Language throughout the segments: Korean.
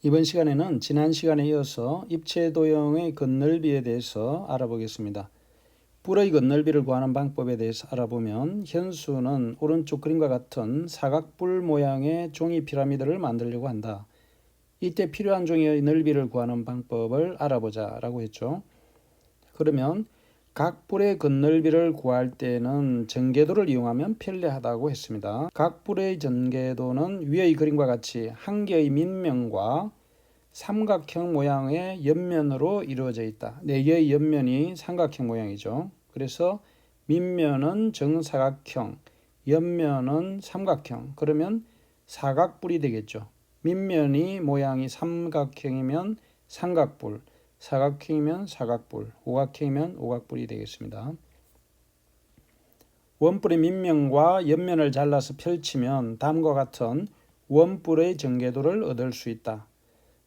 이번 시간에는 지난 시간에 이어서 입체 도형의 겉넓이에 대해서 알아보겠습니다. 뿔의 겉넓이를 구하는 방법에 대해서 알아보면 현수는 오른쪽 그림과 같은 사각뿔 모양의 종이 피라미드를 만들려고 한다. 이때 필요한 종이의 넓이를 구하는 방법을 알아보자 라고 했죠. 그러면 각 뿔의 겉넓이를 구할 때는 전개도를 이용하면 편리하다고 했습니다. 각 뿔의 전개도는 위의 그림과 같이 한 개의 밑면과 삼각형 모양의 옆면으로 이루어져 있다. 4개의 옆면이 삼각형 모양이죠. 그래서 밑면은 정사각형, 옆면은 삼각형. 그러면 사각뿔이 되겠죠. 밑면이 모양이 삼각형이면 삼각뿔, 사각형이면 사각뿔, 오각형이면 오각뿔이 되겠습니다. 원뿔의 밑면과 옆면을 잘라서 펼치면 다음과 같은 원뿔의 전개도를 얻을 수 있다.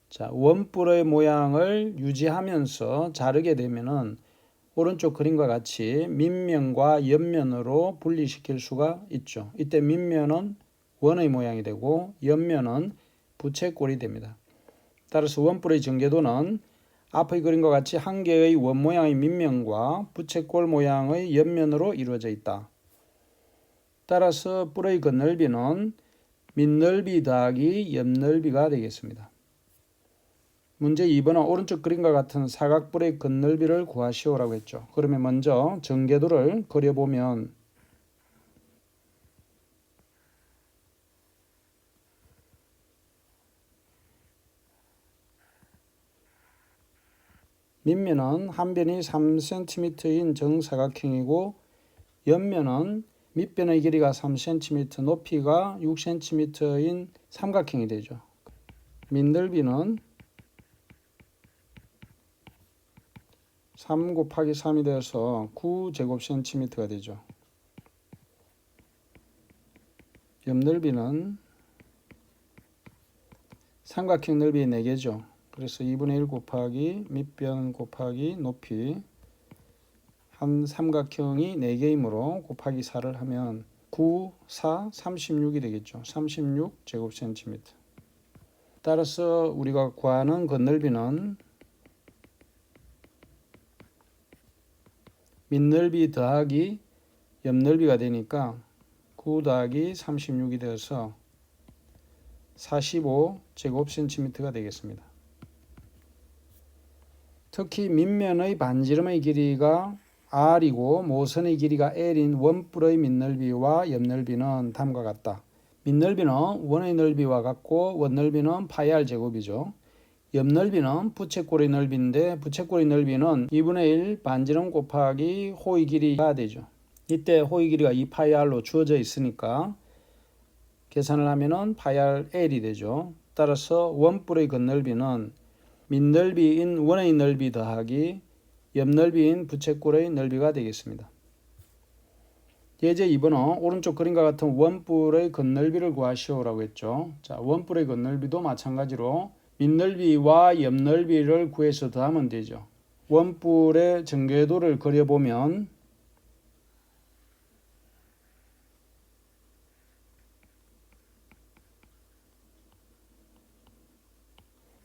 자, 원뿔의 모양을 유지하면서 자르게 되면은 오른쪽 그림과 같이 밑면과 옆면으로 분리시킬 수가 있죠. 이때 밑면은 원의 모양이 되고 옆면은 부채꼴이 됩니다. 따라서 원뿔의 전개도는 앞의 그림과 같이 한 개의 원 모양의 밑면과 부채꼴 모양의 옆면으로 이루어져 있다. 따라서 뿔의 겉넓이는 밑넓이 더하기 옆넓이가 되겠습니다. 문제 2번은 오른쪽 그림과 같은 사각뿔의 겉넓이를 구하시오라고 했죠. 그러면 먼저 전개도를 그려보면 밑면은 한 변이 3cm인 정사각형이고 옆면은 밑변의 길이가 3cm, 높이가 6cm인 삼각형이 되죠. 밑넓이는 3 곱하기 3이 되어서 9제곱cm가 되죠. 옆넓이는 삼각형 넓이의 4개죠. 그래서 2분의 1 곱하기 밑변 곱하기 높이 한 삼각형이 4개이므로 곱하기 4를 하면 9, 4, 36이 되겠죠. 36제곱cm. 따라서 우리가 구하는 겉넓이는 밑넓이 더하기 옆넓이가 되니까 9 더하기 36이 되어서 45제곱cm가 되겠습니다. 특히 밑면의 반지름의 길이가 R이고 모선의 길이가 L인 원뿔의 밑넓이와 옆넓이는 다음과 같다. 밑넓이는 원의 넓이와 같고 원넓이는 파이 R 제곱이죠. 옆넓이는 부채꼴의 넓이인데 부채꼴의 넓이는 2분의 1 반지름 곱하기 호의 길이가 되죠. 이때 호의 길이가 2파이 R로 주어져 있으니까 계산을 하면은 파이 R L이 되죠. 따라서 원뿔의 겉넓이는 밑넓이인 원의 넓이 더하기 옆넓이인 부채꼴의 넓이가 되겠습니다. 예제 2번은 오른쪽 그림과 같은 원뿔의 겉넓이를 구하시오라고 했죠. 자, 원뿔의 겉넓이도 마찬가지로 밑넓이와 옆넓이를 구해서 더하면 되죠. 원뿔의 전개도를 그려보면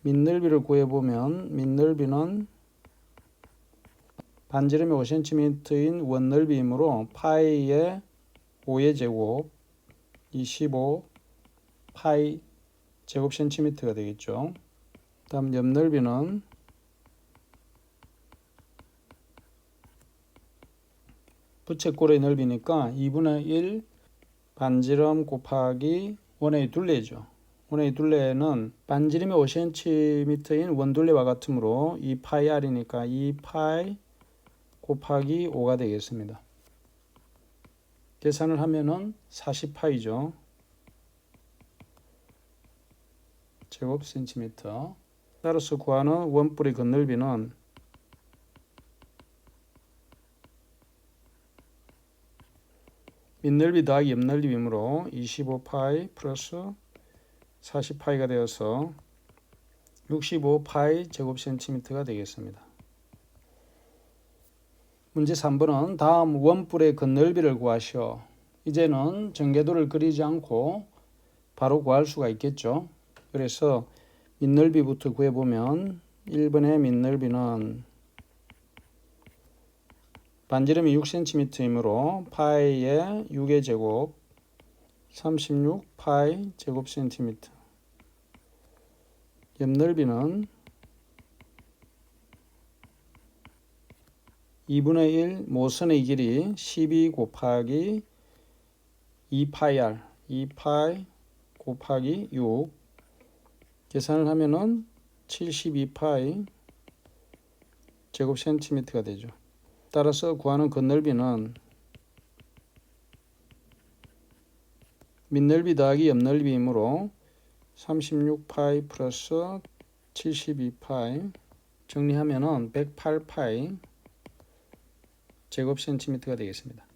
밑넓이를 구해보면 밑넓이는 반지름이 5cm인 원넓이이므로 파이의 5의 제곱 25 파이 제곱cm가 되겠죠. 다음 옆넓이는 부채꼴의 넓이니까 2분의 1 반지름 곱하기 원의 둘레죠. 원의 둘레는 반지름이 5cm인 원둘레와 같으므로 2파이 R이니까 2파이 곱하기 5가 되겠습니다. 계산을 하면은 40파이죠. 제곱센티미터. 따라서 구하는 원뿔의 겉넓이는 밑넓이 더하기 옆넓이이므로 25파이 플러스 40파이가 되어서 65파이 제곱센티미터가 되겠습니다. 문제 3번은 다음 원뿔의 겉넓이를 구하시오. 이제는 전개도를 그리지 않고 바로 구할 수가 있겠죠. 그래서 밑넓이부터 구해보면 1번의 밑넓이는 반지름이 6cm이므로 파이의 6의 제곱 36 파이 제곱 센티미터. 옆넓이는 2분의 1 모선의 길이 12 곱하기 2파이 r 2파이 곱하기 6 계산을 하면은 72파이 제곱 센티미터가 되죠. 따라서 구하는 겉넓이는 밑넓이 더하기 옆넓이이므로 36파이 플러스 72파이 정리하면은 108파이 제곱 센티미터가 되겠습니다.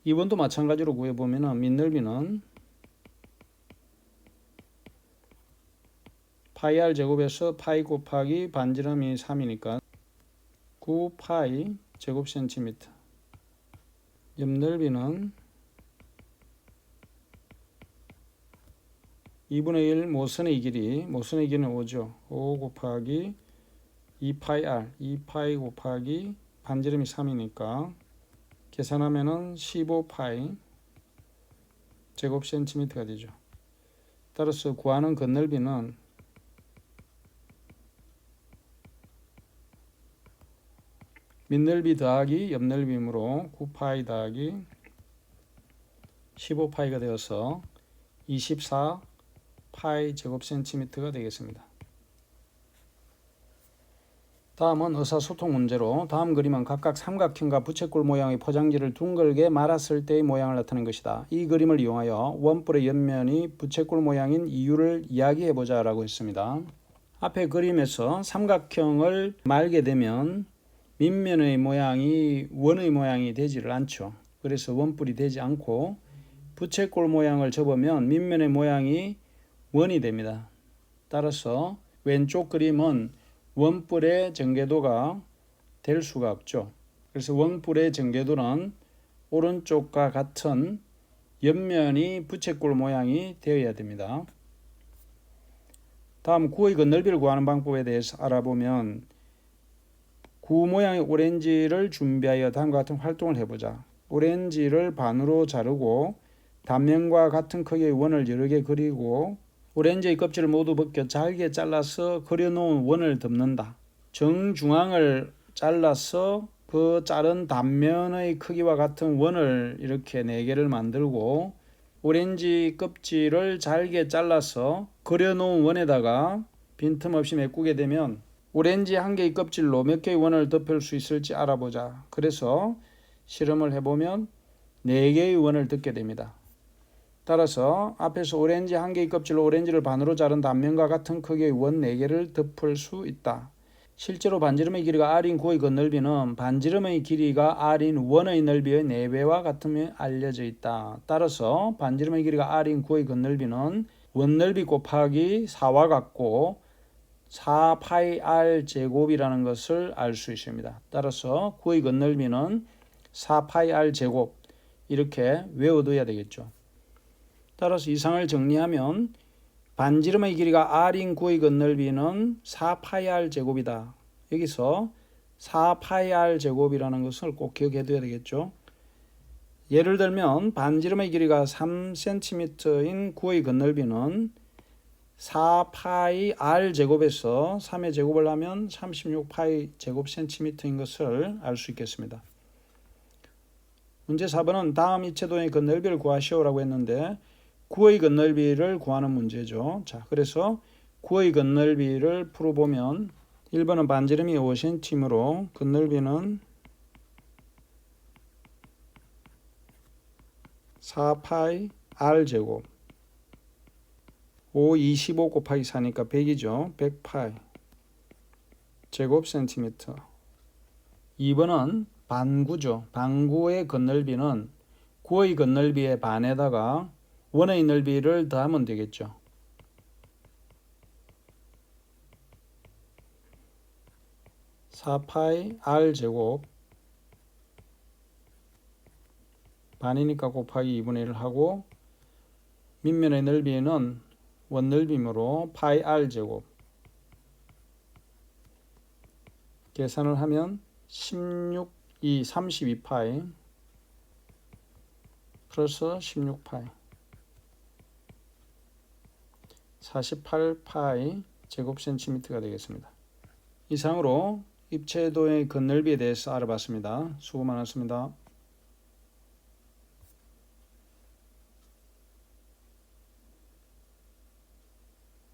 2번도 마찬가지로 구해보면은 밑넓이는 파이 r 제곱에서 파이 곱하기 반지름이 3이니까 9파이 제곱 센티미터. 옆넓이는 2분의 1 모선의 길이는 5죠. 5 곱하기 2파이 r 2파이 곱하기 반지름이 3이니까 계산하면은 15파이 제곱 센티미터가 되죠. 따라서 구하는 겉넓이는 밑넓이 더하기 옆넓이므로 9파이 더하기 15파이가 되어서 24파이 제곱 센티미터가 되겠습니다. 다음은 의사소통 문제로 다음 그림은 각각 삼각형과 부채꼴 모양의 포장지를 둥글게 말았을 때의 모양을 나타낸 것이다. 이 그림을 이용하여 원뿔의 옆면이 부채꼴 모양인 이유를 이야기해보자 라고 했습니다. 앞에 그림에서 삼각형을 말게 되면 밑면의 모양이 원의 모양이 되지를 않죠. 그래서 원뿔이 되지 않고 부채꼴 모양을 접으면 밑면의 모양이 원이 됩니다. 따라서 왼쪽 그림은 원뿔의 전개도가 될 수가 없죠. 그래서 원뿔의 전개도는 오른쪽과 같은 옆면이 부채꼴 모양이 되어야 됩니다. 다음 구의 겉넓이를 구하는 방법에 대해서 알아보면 구 모양의 오렌지를 준비하여 다음과 같은 활동을 해보자. 오렌지를 반으로 자르고 단면과 같은 크기의 원을 여러 개 그리고 오렌지의 껍질을 모두 벗겨 잘게 잘라서 그려놓은 원을 덮는다. 정중앙을 잘라서 그 자른 단면의 크기와 같은 원을 이렇게 4개를 만들고 오렌지 껍질을 잘게 잘라서 그려놓은 원에다가 빈틈없이 메꾸게 되면 오렌지 한 개의 껍질로 몇 개의 원을 덮을 수 있을지 알아보자. 그래서 실험을 해보면 4개의 원을 덮게 됩니다. 따라서 앞에서 오렌지 한 개의 껍질로 오렌지를 반으로 자른 단면과 같은 크기의 원 4개를 덮을 수 있다. 실제로 반지름의 길이가 r인 구의 겉넓이는 반지름의 길이가 r인 원의 넓이의 4배와 같음이 알려져 있다. 따라서 반지름의 길이가 r인 구의 겉넓이는 원넓이 곱하기 4와 같고 4파이 r 제곱이라는 것을 알 수 있습니다. 따라서 구의 겉넓이는 4파이 r 제곱 이렇게 외워둬야 되겠죠. 따라서 이상을 정리하면 반지름의 길이가 r인 구의 겉넓이는 4파이 r 제곱이다. 여기서 4파이 r 제곱이라는 것을 꼭 기억해둬야 되겠죠. 예를 들면 반지름의 길이가 3cm인 구의 겉넓이는 4파이 r 제곱에서 3의 제곱을 하면 36파이 제곱 센티미터인 것을 알 수 있겠습니다. 문제 4번은 다음 이체도의 겉넓이를 구하시오라고 했는데 구의 겉넓이를 구하는 문제죠. 자, 그래서 구의 겉넓이를 풀어보면 1번은 반지름이 5cm이므로 겉넓이는 4파이 r 제곱 5, 25 곱하기 4니까 100이죠. 100파이 제곱 센티미터. 2번은 반구죠. 반구의 겉넓이는 구의 겉넓이의 반에다가 원의 넓이를 더하면 되겠죠. (4파이 r 제곱) 반이니까 곱하기 2분의 1을 하고 밑면의 넓이는 원넓이므로 파이 r 제곱 계산을 하면 32파이 플러스 16파이 48파이 제곱센티미터가 되겠습니다. 이상으로 입체도형의 건널비에 대해서 알아봤습니다. 수고 많았습니다.